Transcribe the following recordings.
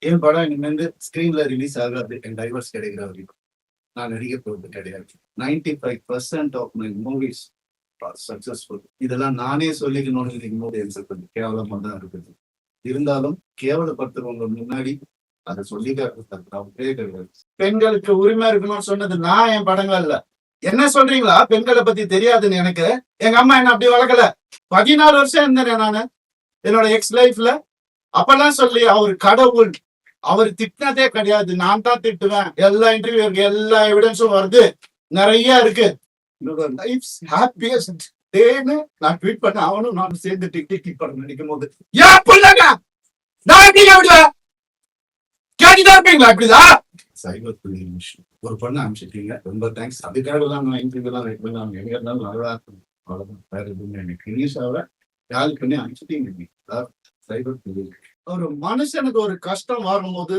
என் படம் இனிமேந்து ஸ்கிரீன்ல ரிலீஸ் ஆகாது. என் டைவர்ஸ் கிடைக்கிற வரைக்கும் நான் நடிக்க போறது கிடையாது. 95% ஆஃப் மை மூவிஸ் சக்சஸ்ஃபுல். இதெல்லாம் நானே சொல்லிக்கணும்னு நினைக்கும் போது எனக்கு கொஞ்சம் கேவலமா தான் இருக்குது. இருந்தாலும் கேவலப்படுத்துறவங்க முன்னாடி அதை சொல்லி காட்டுறதே கிடையாது. பெண்களுக்கு உரிமை இருக்கணும்னு சொன்னது நான் என் படங்கள்ல. என்ன சொல்றீங்களா? பெண்களை பத்தி தெரியாதுன்னு எனக்கு. எங்க அம்மா என்ன அப்படி வளர்க்கல. 14 வருஷம் இருந்தேன் நானு என்னோட எக்ஸ் லைஃப்ல. அப்பெல்லாம் சொல்லி அவர் கடவுள், அவர் திட்டினதே கிடையாது. நான் தான் திட்டுவேன். எல்லா இன்டர்வியூ இருக்கு, எல்லா எவிடன்ஸும் வருது, நிறைய இருக்கு. நான் ட்வீட் பண்ண அவனும் நானும் சேர்ந்து டிக் படம் நடிக்கும் போது ஏன் பிள்ளைங்க நான் எப்படி விடுவேன்? கேட்டுதான் இருப்பீங்களா? இப்படிதான் சைபர் புல்லிங் விஷயம் ஒரு பொண்ணு அனுப்பிச்சிட்டீங்க, ரொம்ப தேங்க்ஸ். அதுக்காக தான் நான் இன்டர்வியூலாம் வெயிட் பண்ணாங்க. எங்க இருந்தாலும் நல்லா இருக்கும், அவ்வளவுதான். வேற எதுவுமே எனக்கு இனிஷாவை கால் பண்ணி அனுப்பிச்சிட்டீங்க. Cyber bullying. ஒரு மனுஷனுக்கு ஒரு கஷ்டம் வரும்போது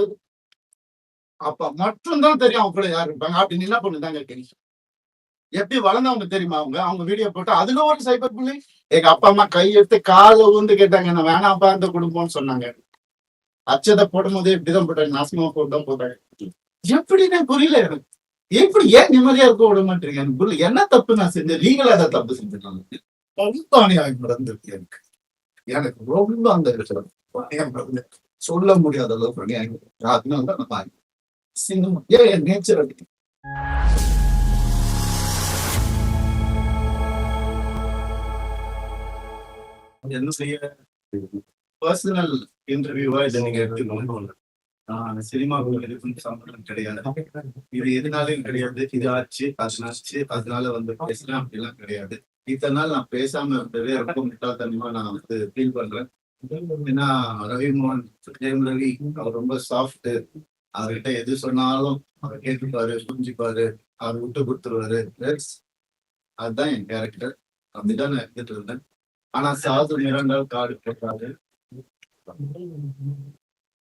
அப்ப மட்டும்தான் தெரியும் அவங்க கூட யாரு இருப்பாங்க. அப்படின்னு என்ன பண்ணுதாங்க தெரியும். எப்படி வளர்ந்தவங்க தெரியுமா? அவங்க வீடியோ போட்டு அதுல ஒரு சைபர் புல்லிங். எங்க அப்பா அம்மா கை எடுத்து காலை ஊந்து கேட்டாங்க, என்ன வேணாம் பார்த்த குடும்பம்னு சொன்னாங்க. அச்சதை போடும் போதே இப்படிதான் போட்டாங்க, நாசமா போட்டுதான் போட்டாங்க. எப்படின்னு புரியல எனக்கு. எப்படி ஏன் நிம்மதியா இருக்க விட மாட்டீங்க? எனக்கு புரியல. என்ன தப்பு நான் செஞ்சேன்? லீகலா ஏதாவது தப்பு செஞ்சுட்டாங்க. ரொம்ப அநியாயம் நடந்திருக்கு எனக்கு. எனக்கு ரொம்ப அந்த சொல்ல முடியாத அளவுக்கு அநியாயம். அதனாலதான் நான் சினிமா ஏன் நேச்சர் அப்படி. என்ன செய்ய? பர்சனல் இன்டர்வியூவா இதை நீங்க எடுத்துக்கணும். சினிமாவுக்கு எதுக்கும் சம்பளம் கிடையாது. இது எதுனாலும் கிடையாது. இது ஆச்சு அதனால வந்து பேசலாம் அப்படிலாம் கிடையாது. இத்தனை நாள் நான் பேசாம இருந்ததே ரொம்ப முட்டாள்தனமா நான் வந்து ஃபீல் பண்றேன். ஏன்னா ரவிமோகன், ஜெயம் ரவி அவர் ரொம்ப சாஃப்ட். அவர்கிட்ட எது சொன்னாலும் அவர் கேட்டுப்பாரு, புரிஞ்சுப்பாரு, அவர் விட்டு கொடுத்துருவாரு. அதுதான் என் கேரக்டர். அப்படிதான் நான் எடுத்துட்டு இருந்தேன். ஆனா சாது மிரண்டால் காடு போட்டாரு.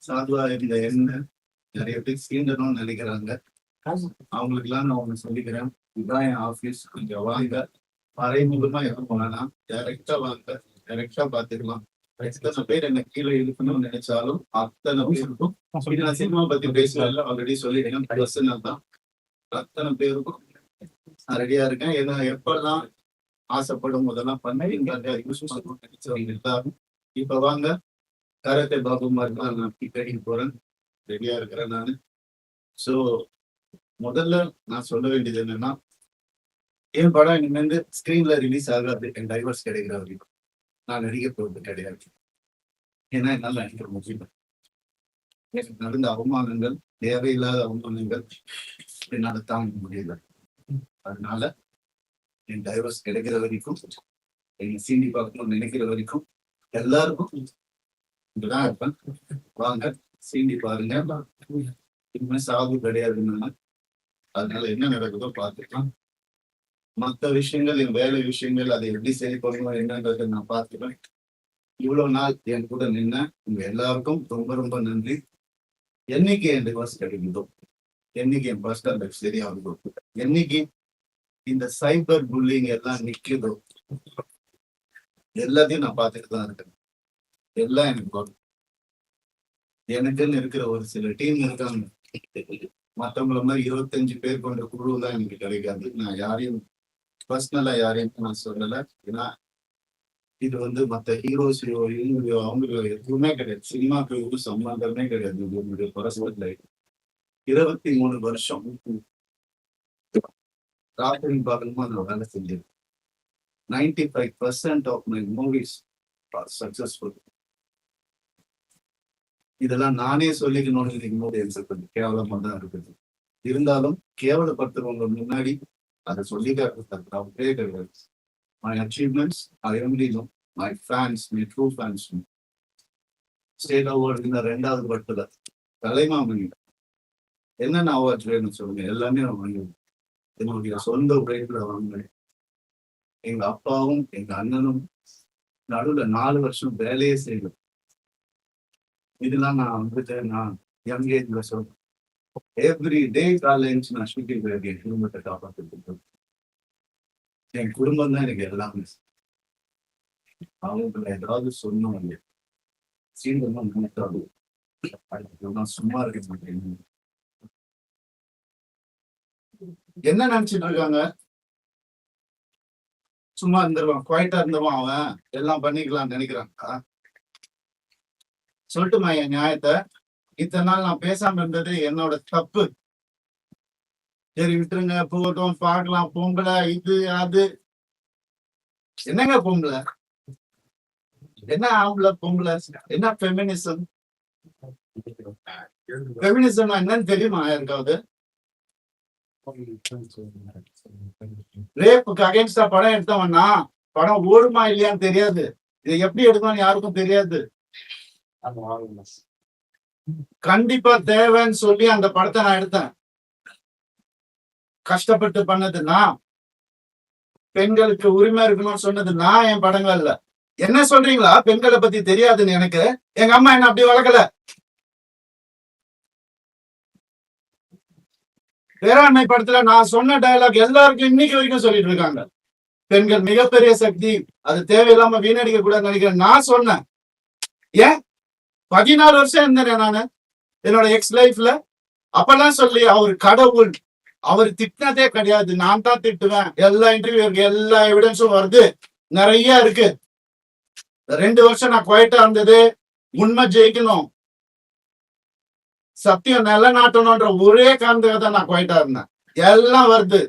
சாதுவா இருந்த என்ன நிறைய பேர் சீண்டணும்னு நினைக்கிறாங்க. அவங்களுக்கு எல்லாம் நான் ஒண்ணு சொல்லிக்கிறேன். இதுதான் என் ஆபீஸ், கொஞ்சம் வாங்க. மறைமுகமா எப்ப போனா டைரக்டா வாங்க, டைரக்டா பாத்துக்கலாம். எத்தனை பேர் என்ன கீழே இருக்கணும்னு நினைச்சாலும் அத்தனை பேருக்கும் நான் சினிமா பத்தி பேசுறதுல ஆல்ரெடி சொல்லிட்டேன். பர்சனல் தான். அத்தனை பேருக்கும் நான் ரெடியா இருக்கேன். ஏன்னா எப்பெல்லாம் ஆசைப்படும் போதெல்லாம் பண்ணி நினைச்சவங்க எல்லாரும் இப்ப வாங்க. கராத்தே பாபு மாதிரி தான் நான் ட்ரைனிங் போறேன். ரெடியா இருக்கிறேன் நானு. ஸோ முதல்ல நான் சொல்ல வேண்டியது என்னன்னா, என் படம் இனிமேந்து ஸ்கிரீன்ல ரிலீஸ் ஆகாது. என் டைவர்ஸ் கிடைக்கிற வரைக்கும் நான் நடிக்க போறது கிடையாது. ஏன்னா என்னால நடிக்கிற முடியல. எனக்கு நடந்த அவமானங்கள், தேவையில்லாத அவமானங்கள் என்னால தாங்க முடியல. அதனால என் டைவர்ஸ் கிடைக்கிற வரைக்கும், என்னை சீண்டி பார்க்கணும்னு நினைக்கிற வரைக்கும் எல்லாருக்கும் இப்படிதான் இருப்பேன். வாங்க, சீண்டி பாருங்க. இனிமே சாவு கிடையாதுன்னு. அதனால என்ன நடக்குதோ பார்த்துக்கலாம். மற்ற விஷயங்கள், என் வேலை விஷயங்கள், அதை எப்படி சரி பண்ணணும் என்னன்றதை நான் பார்த்துப்பேன். இவ்வளவு நாள் என் கூட நின்ன உங்க எல்லாருக்கும் ரொம்ப ரொம்ப நன்றி. என்னைக்கு என் டிவோர்ஸ் கிடைக்குதோ, என்னைக்கு என் பர்சனல் லைஃப் சரியாகுதோ, என்னைக்கு இந்த சைபர் புல்லிங் எல்லாம் நிக்குதோ, எல்லாத்தையும் நான் பார்த்துட்டு தான் இருக்கேன். எல்லாம் எனக்கு வரும். எனக்குன்னு இருக்கிற ஒரு சில டீம் இருக்காங்க. மற்றவங்கள மாதிரி 25 பேர் கொண்ட குழு தான் எனக்கு கிடைக்காது. நான் யாரையும் பர்சனலா யாரையும் நான் சொல்லல. ஏன்னா இது வந்து மற்ற ஹீரோஸையோ இவங்களையோ அவங்களோ எதுவுமே கிடையாது. சினிமாக்கு ஒரு சம்பந்தமே கிடையாது. என்னுடைய பர்சனல் லைஃப் 23 வருஷம் ராத்திரி பாகமா நான் வேலை செஞ்சேன். 95% ஆஃப் மை மூவிஸ் சக்சஸ்ஃபுல். இதெல்லாம் நானே சொல்லிக்கணும்னு நினைக்கும் போது எனக்கு கொஞ்சம் கேவலமா தான் இருக்குது. இருந்தாலும் கேவலப்படுத்துறவங்க முன்னாடி அதை சொல்லி காட்டுறதே கிடையாது. My achievements, I only know my fans, my true fans. State award இந்த 2வது படத்துல கலைமாமணி என்னென்ன அவார்ட்ஸ் வேணும்னு சொல்லுங்க, எல்லாமே நான் வாங்குவேன். என்னுடைய சொந்த உழைப்புல வாங்கினேன். எங்க அப்பாவும் எங்க அண்ணனும் நடுவுல 4 வருஷம் வேலையே செய்யணும். இதெல்லாம் நான் வந்துட்டு நான் யங் ஏஜ்ல சொல்றேன். எவ்ரி டே காலேஜ் நான் ஷூட்டிங் போயிருக்கேன். குடும்பத்தை காப்பாற்றுறதுக்கு என் குடும்பம் தான் எனக்கு எல்லாமே. அவங்களை ஏதாவது சொன்னோம் இல்லையா, சீண்டெல்லாம் நினைக்காது. நான் சும்மா இருக்க மாட்டேன். என்ன நினைச்சிட்டு இருக்காங்க? சும்மா இருந்துருவான், குவைட்டா இருந்துருவான், அவன் எல்லாம் பண்ணிக்கலாம்னு நினைக்கிறாங்க. சொல்லட்டுமா என் நியாயத்தை? இத்தனை நாள் நான் பேசாம இருந்தது என்னோட தப்பு. சரி விட்டுருங்க, போகட்டும், பார்க்கலாம், பொம்பளை இது அது. என்னங்க பொம்பளை? என்ன ஆம்பளை பொம்பளை? என்ன ஃபெமினிசம்? ஃபெமினிசம் என்னன்னு தெரியுமா யாருக்காவது? ரேப்புக்கு அகைன்ஸ்டா படம் எடுத்தவன்னா படம் ஓடுமா இல்லையான்னு தெரியாது. இதை எப்படி எடுக்கணும்னு யாருக்கும் தெரியாது. கண்டிப்பா தேவைன்னு சொல்லி அந்த படத்தை நான் எடுத்தேன். கஷ்டப்பட்டு பண்ணதுன்னா, பெண்களுக்கு உரிமை இருக்கணும்னு சொன்னதுன்னா என் படங்கள்ல. என்ன சொல்றீங்களா பெண்களை பத்தி தெரியாதுன்னு? எனக்கு எங்க அம்மா என்ன அப்படி வளர்க்கல. பேராண்மை படத்துல நான் சொன்ன டயலாக் எல்லாருக்கும் இன்னைக்கு வரைக்கும் சொல்லிட்டு இருக்காங்க. பெண்கள் மிகப்பெரிய சக்தி, அது தேவையில்லாம வீணடிக்க கூடாதுன்னு நினைக்கிறேன். நான் சொன்னேன். ஏன் 14 வருஷம் இருந்தேன் நானு என்னோட எக்ஸ் லைஃப்ல. அப்பெல்லாம் சொல்லி அவர் கடவுள், அவர் திட்டினதே கிடையாது, நான் தான் திட்டுவேன். எல்லா இன்டர்வியூ இருக்கு, எல்லா எவிடன்ஸும் வருது, நிறைய இருக்கு. 2 வருஷம் நான் குவைட்டா இருந்தது உண்மை ஜெயிக்கணும், சத்தியம் நிலநாட்டணும்ன்ற ஒரே காரணத்துக்காக தான் நான் குவைட்டா இருந்தேன். எல்லாம் வருது.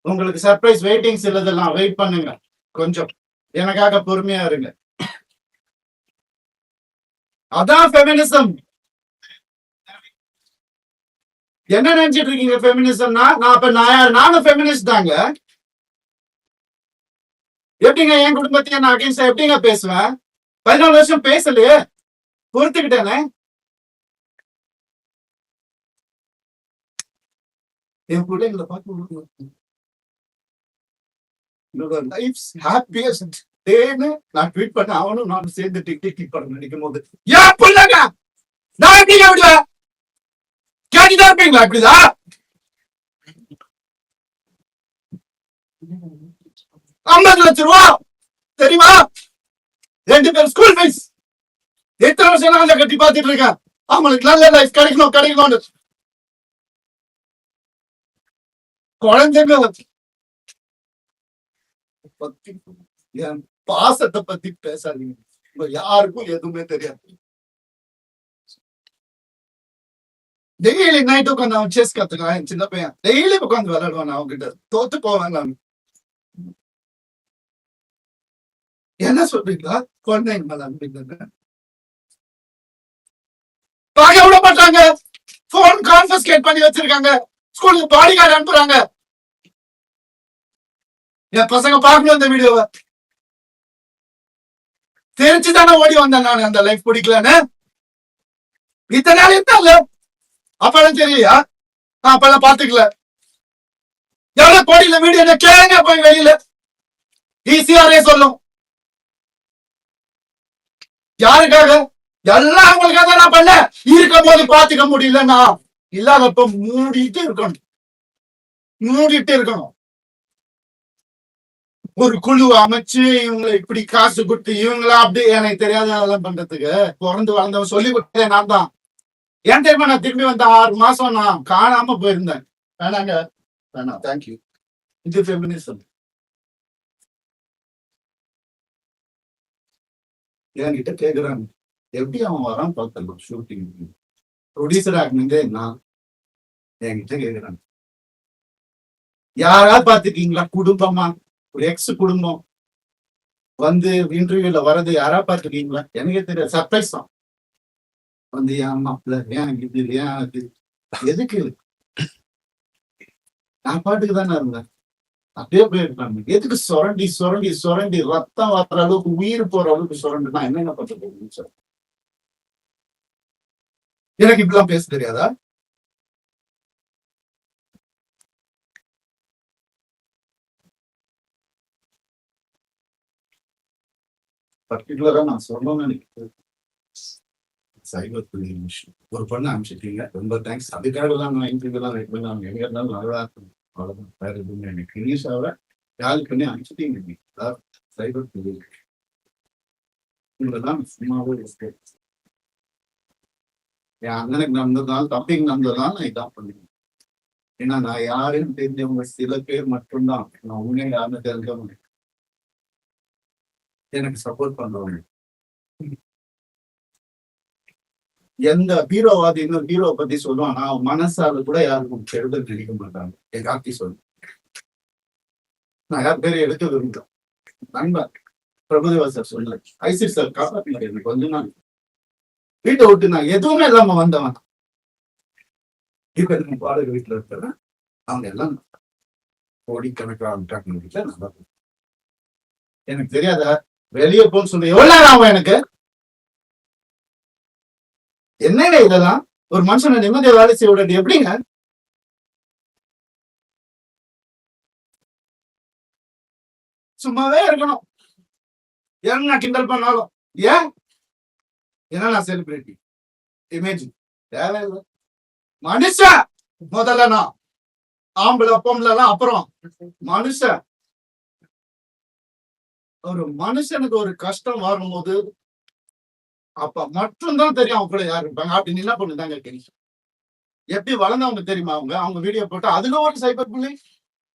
உங்களுக்கு சர்ப்ரைஸ் வெயிட்டிங்ஸ் இல்லதெல்லாம் வெயிட் பண்ணுங்க, கொஞ்சம் எனக்காக பொறுமையா இருங்க. அதான் ஃபெமினிசம். என்ன நினைச்சிட்டு இருக்கீங்க ஃபெமினிசம்னா? நானும் ஃபெமினிஸ்ட் தாங்க. எப்படிங்க என் குடும்பத்தையும் நான் அகைன்ஸ்டா எப்படிங்க பேசுவேன்? 14 வருஷம் பேசலையே, பொறுத்துக்கிட்டேனே. என் பிள்ளைங்களை பார்த்து ஹாப்பியஸ்ட் டேன்னு நான் ட்வீட் பண்ண, அவனும் நானும் சேர்ந்து டிக் படம் நினைக்கும் போது ஏன் பிள்ளைங்க நான் எப்படிங்க விடுவேன்? கேட்டுதான் இருப்பீங்களா? இப்படிதான் 50 லட்சம் ரூபா தெரியுமா? 2 பேர் ஸ்கூல் ஃபீஸ். எத்தனை வருஷம் நான் கட்டி பார்த்துட்டு இருக்கேன். அவங்களுக்கு நல்ல லைஃப் கிடைக்கணும்னு. குழந்தைங்க பத்தி, என் பாசத்தை பத்தி பேசாதீங்க. யாருக்கும் எதுவுமே தெரியாது. டெய்லி நைட் உட்காந்து அவன் செஸ் கத்துக்கான். என் சின்ன பையன் டெய்லி உட்காந்து விளையாடுவான். அவங்க கிட்ட தோத்து போவேன் நான். என்ன சொல்றீங்களா? குழந்தைங்க மேல அனுப்பிங்க பார்க்க விட மாட்டாங்க. போன் கான்ஃபிஸ்கேட் பண்ணி வச்சிருக்காங்க. ஸ்கூலுக்கு பாடி கார்டு அனுப்புறாங்க. என் பசங்க பார்க்கணும் இந்த வீடியோவை. தெரிஞ்சுதானே ஓடி வந்தேன் நான். அந்த லைஃப் பிடிக்கலன்னு இத்தனை நாள் இருந்தால அப்பெல்லாம் தெரியலையா? அப்பெல்லாம் பாத்துக்கல. எவ்வளவு கோடியில வீடியோ கேளுங்க போய் வெளியில. ஈஸியாரே சொல்லும். யாருக்காக? எல்லாம் அவங்களுக்காக தான் நான் பண்ண. இருக்கும் போது பாத்துக்க முடியலன்னா இல்லாதப்ப மூடிட்டு இருக்கணும். ஒரு குழு அமைச்சு இவங்களை இப்படி காசு கொடுத்து இவங்களா அப்படி எனக்கு தெரியாத அதெல்லாம் பண்றதுக்கு பிறந்து வளர்ந்தவன் சொல்லி கொடுத்தேன் நான் தான். ஏன் தெரியுமா நான் திரும்பி வந்த 6 மாசம் நான் காணாம போயிருந்தேன். வேணாங்க, வேணாம், தேங்க்யூ. இது ஃபெமினிசம். என்கிட்ட கேக்குறாங்க எப்படி அவன் வரான் பார்த்தலாம் ஷூட்டிங். ப்ரொடியூசர் ஆகினதே நான். என்கிட்ட கேக்குறாங்க யாராவது பாத்துருக்கீங்களா குடும்பமா? ஒரு எக்ஸ் குடும்பம் வந்து இன்டர்வியூல வர்றது யாரா பாத்துருக்கீங்களா? எனக்கே தெரியாது. சர்ப்ரைஸ் தான். வந்து ஏன் மாப்பிள்ள, ஏன் இது, ஏன் அது, எதுக்கு? நான் பாட்டுக்கு தானே இருந்தேன். அப்படியே போயிருக்காங்க. எதுக்கு சுரண்டி சுரண்டி சுரண்டி ரத்தம் வர்ற அளவுக்கு உயிர் போற அளவுக்கு சுரண்டு நான் என்னென்ன பண்றது சார்? எனக்கு இப்படிலாம் பேச தெரியாதா? பர்டிகுலரா நான் சொல்லணும்னு நினைக்கிறேன். சைபர் புல்லிங் விஷயம் ஒரு பொண்ணு அனுப்பிச்சிட்டீங்க, ரொம்ப தேங்க்ஸ். அதுக்காக தான் நான் இன்டர்வியூலாம் வெயிட் பண்ணி அவங்க எங்க இருந்தாலும் நல்லா இருக்கும். அவ்வளவுதான், வேற எதுவுமே எனக்கு இங்கிலீஷாவை யாரு பண்ணி அனுப்பிச்சிட்டீங்க. சைபர் புல்லிங் உங்களை தான் சும்மாவே என் அண்ணனுக்கு நடந்ததுனால தம்பிக்கு நடந்ததுனால நான் இதான் பண்ணுவேன். ஏன்னா நான் யாருன்னு தெரிஞ்சவங்க சில பேர் மட்டும்தான் நான் உண்மையை யாருன்னு தெரிஞ்சவங்க எனக்கு சப்போர்ட் பண்றவங்க. எந்த ஹீரோவாதி இன்னொரு ஹீரோவை பத்தி சொல்லுவான், நான் மனசால கூட யாருக்கும் கெடுதல் நினைக்க மாட்டாங்க. என் கார்த்தி சொல்லு, நான் யார் பேரை எடுக்க விரும்புகிறேன். நண்பர் பிரபுதேவா சார் சொன்னார், ஐசி சார் காப்பாற்றினார் எனக்கு கொஞ்ச நாள். வீட்டை விட்டு நான் எதுவுமே இல்லாம வந்தவன். இப்ப எனக்கு பாடகர் வீட்டுல இருக்கிறேன். அவங்க எல்லாம் கோடிக்கணக்கான வீட்டுல நல்லா எனக்கு தெரியாத வெளியே போன்னு சொல்லி எவ்வளவு நேரம் ஆகும் எனக்கு? என்னங்க இதெல்லாம்? ஒரு மனுஷனை நிம்மதியா வேலை செய்ய விடாது எப்படிங்க? சும்மாவே இருக்கணும். என்ன கிண்டல் பண்ணாலும் ஏன்? ஏன்னா நான் செலிபிரிட்டி இமேஜ் தேவையில்லை. மனுஷன் முதல்ல, நான் ஆம்பளை பொம்பளைலாம் அப்புறம். மனுஷன், ஒரு மனுஷனுக்கு ஒரு கஷ்டம் வரும்போது அப்ப மட்டும்தான் தெரியும் அவங்க கூட யாரு இருப்பாங்க. அப்படின்னு என்ன பண்ணுதாங்க தெரியும். எப்படி வளர்ந்தவங்க தெரியுமா? அவங்க வீடியோ போட்டு அதுல ஒரு சைபர் புள்ளி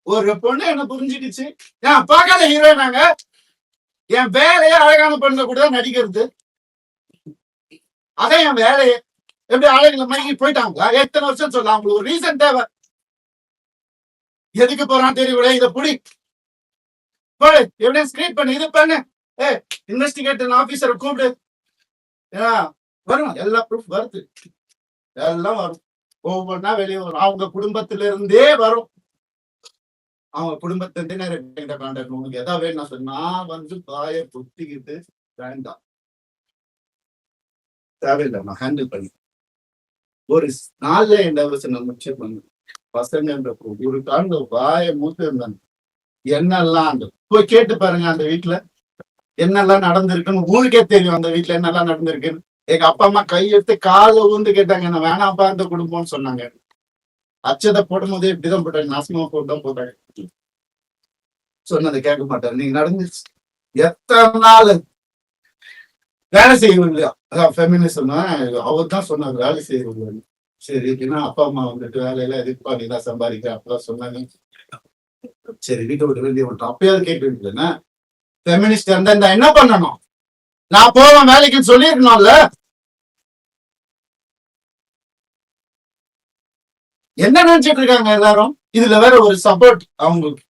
ஒரு பொண்ணு என்ன புரிஞ்சிடுச்சு. ஏன் பார்க்காத ஹீரோயினாங்க, என் வேலையே அழகான பொண்ணு கூட தான் நடிக்கிறது. அதான் என் வேலையே. எப்படி அழகுல மயங்கி போயிட்டாங்களா? எத்தனை வருஷம் சொல்ல அவங்களுக்கு ஒரு ரீசன் தேவை. எதுக்கு போறான்னு தெரியல. இதை புடி எவிடன்ஸ் கிரியேட் பண்ணு, இது பண்ணு, இன்வெஸ்டிகேட்டர் ஆபீசரை கூப்பிடு. வரும், எல்லா ப்ரூஃப் வருது, எல்லாம் வரும். ஒவ்வொன்னா வெளியே வரும். அவங்க குடும்பத்தில இருந்தே வரும். அவங்க குடும்பத்திலிருந்தே நிறைய கான்டாக்ட். உங்களுக்கு எதாவது வேணும் சொன்னா வந்து பாய குத்திக்கிட்டு வேண்டாம், தேவையில்லை, நான் ஹேண்டில் பண்ணி ஒரு நாள்ல என் முடிச்சு பண்ணு. பசங்கன்ற ஒரு காண்ட வாய மூத்து இருந்தாங்க. என்னெல்லாம் போய் கேட்டு பாருங்க அந்த வீட்டுல என்னெல்லாம் நடந்திருக்குன்னு. ஊருக்கே தெரியும் அந்த வீட்டுல என்னெல்லாம் நடந்திருக்குன்னு. எங்க அப்பா அம்மா கையெடுத்து கால ஊந்து கேட்டாங்க, என்ன வேணாப்பா அந்த குடும்பம்னு சொன்னாங்க. அச்சதை போடும் போதே இப்படிதான் போட்டாங்க, நாசமா போட்டுதான் போட்டாங்க. சொன்னதை கேட்க மாட்டாரு. நீங்க நடந்துச்சு எத்தனை நாள் வேலை செய்யவில்லையா? அதான் ஃபெமினிசம். அவர் தான் சொன்னார் வேலை செய்யறது. சரி, ஏன்னா அப்பா அம்மா வந்துட்டு வேலையில எதுக்குப்பா நீ தான் சம்பாதிக்கிற அப்பெல்லாம் சொன்னாங்க. சரி, வீட்டை விட்டு வெளியே விட்டோம். அப்பயாவது கேட்டு ஃபெமினிஸ்ட் இருந்தா என்ன பண்ணணும்? நான் போவேன் வேலைக்கு சொல்லிருக்கணும்ல. என்ன நினைச்சிட்டு இருக்காங்க எல்லாரும்? இதுல வேற ஒரு சப்போர்ட் அவங்களுக்கு.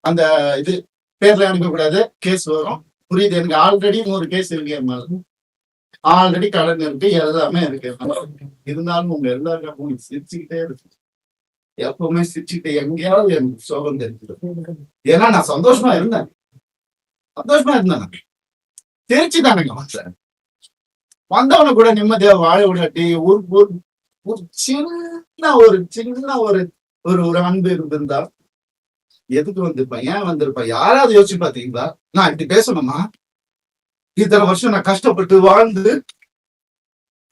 அந்த இது பேர்ல அனுப்ப கூடாது, கேஸ் வரும். புரியுது எனக்கு. ஆல்ரெடி ஒரு கேஸ் இருக்கு, ஆல்ரெடி கடன் இருக்கு, எல்லாமே இருக்கு. இருந்தாலும் உங்க எல்லாருக்கும் சிரிச்சுக்கிட்டே இருக்கு. எப்பவுமே சிரிச்சுக்கிட்டே எங்கேயாவது எனக்கு சோகம் தெரிஞ்சுது. ஏன்னா நான் சந்தோஷமா இருந்தேன். தெரிச்சுதானுங்க வந்தவனை கூட நிம்மதியா வாழ விடாட்டி ஒரு சின்ன ஒரு அன்பு இருந்திருந்தா எதுக்கு வந்திருப்பேன்? ஏன் வந்திருப்பேன்? யாராவது யோசிச்சு பாத்தீங்களா? நான் இப்படி பேசணுமா? இத்தனை வருஷம் நான் கஷ்டப்பட்டு வாழ்ந்து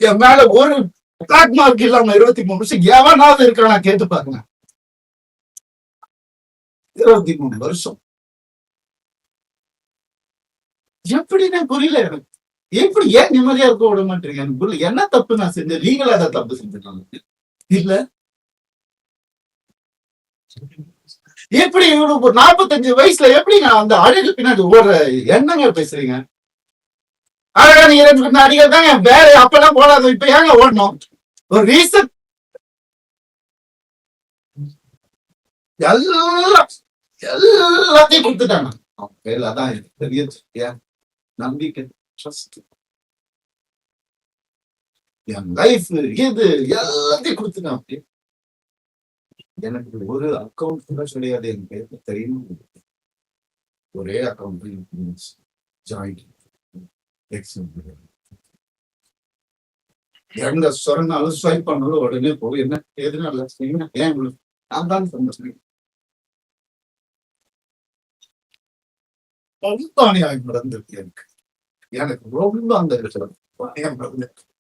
என் மேல ஒரு பிளாக் மார்க் இல்லாம 23 வருஷம் எவனாவது இருக்கா? நான் கேட்டு பாருங்க. 23 வருஷம் எப்படின்னு புரியல எனக்கு. எப்படி ஏன் நிம்மதியா இருக்க விட மாட்டீங்க? எனக்கு புரியல. என்ன தப்பு நான் செஞ்சேன்? லீகலா ஏதாவது தப்பு செஞ்சுட்டாங்க இல்ல? எப்படி 45 வயசுல எப்படிங்க அந்த அழகு பின்னாடி ஓடுற என்னங்க பேசுறீங்க? அழகா நீங்க அடிக்கிறது தாங்க வேற. அப்பெல்லாம் போடாது, இப்ப ஏங்க ஓடணும்? ஒரு ரீசன். எல்லாத்தையும் கொடுத்துட்டாங்க. அதான் பெரிய நம்பிக்கை, ட்ரஸ்ட், என் லைஃப் இது எல்லாத்தையும் கொடுத்துட்டாங்க. எனக்கு ஒரு அக்கௌண்ட் கூட கிடையாது. என் பேருக்கு தெரியும். ஒரே அக்கௌண்ட் ஜாயிண்ட் எங்க சொன்னாலும் ஸ்வைப் பண்ணாலும் உடனே போய் என்ன எதுனால ஏன் நான் தான் சொன்னேன். நடந்திருக்கு எனக்கு. எனக்கு ரொம்ப அந்த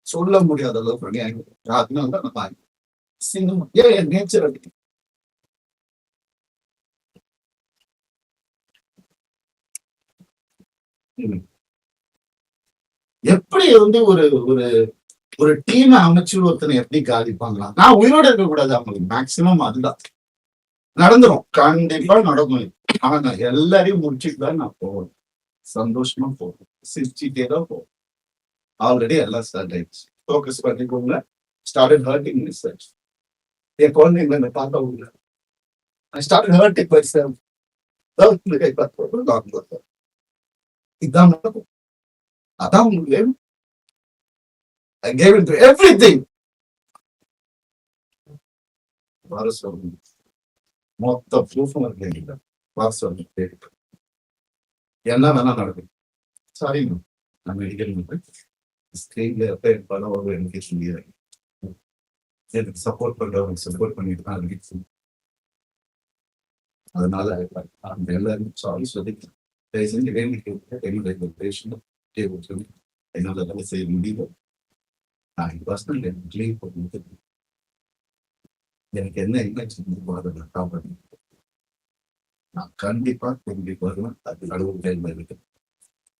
சொல்ல முடியாத அளவுக்கு அதனால தான் சினிமா என் நேச்சர் அப்படி. எப்படி ஒரு ஒரு டீம் அமைச்சு ஒருத்தனை எப்படி காலிப்பாங்களா? நான் உயிரோட இருக்கக்கூடாது அவங்களுக்கு. மேக்சிமம் அதுதான் நடந்துரும். கண்டிப்பா நடக்கும். ஆனா நான் எல்லாரையும் முடிச்சுட்டு தான் நான் போவேன். சந்தோஷமா போவேன். சிரிச்சுட்டே தான் போவேன். ஆல்ரெடி எல்லாம் ஸ்டார்ட் ஆயிடுச்சு. ஃபோக்கஸ் பண்ணிக்கோங்க. Started hurting research. என் குழந்தைங்களை என்ன பார்த்தா உள்ள I started hurting myself. அதாவது கை பார்த்து டாக்டர் இதான் நடக்கும். அதான் உங்களுக்கு வேணும். I gave into everything. வர சொல்லுங்க. மொத்த ப்ரூஃபும் இருக்கு. வர சொல்லுங்க. என்ன வேணா நடக்கும். சாரிங்க. நான் மெடிக்கல் ஸ்கிரீன்ல எப்ப படம் வரும் எனக்கு தெரியாது. எனக்கு சப்போர்ட் பண்றவங்க சப்போர்ட் பண்ணிட்டு தான் இருக்கு. அதனால அந்த எல்லாரும் சாரி சொல்லி தயவு செஞ்சு வேண்டிக்கு என்னுடைய பேஷண்ட் சொல்லி என்னால வேலை செய்ய முடியும். நான் பர்சனல் லீவ் போட்டு எனக்கு என்ன என்ன காப்பாற்றி நான் கண்டிப்பா திரும்பி வருவேன். அது கடவுள் கையில் இருக்கு.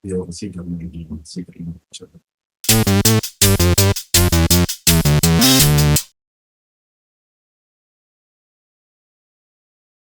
இது ஒரு சீக்கிரம் சீக்கிரம்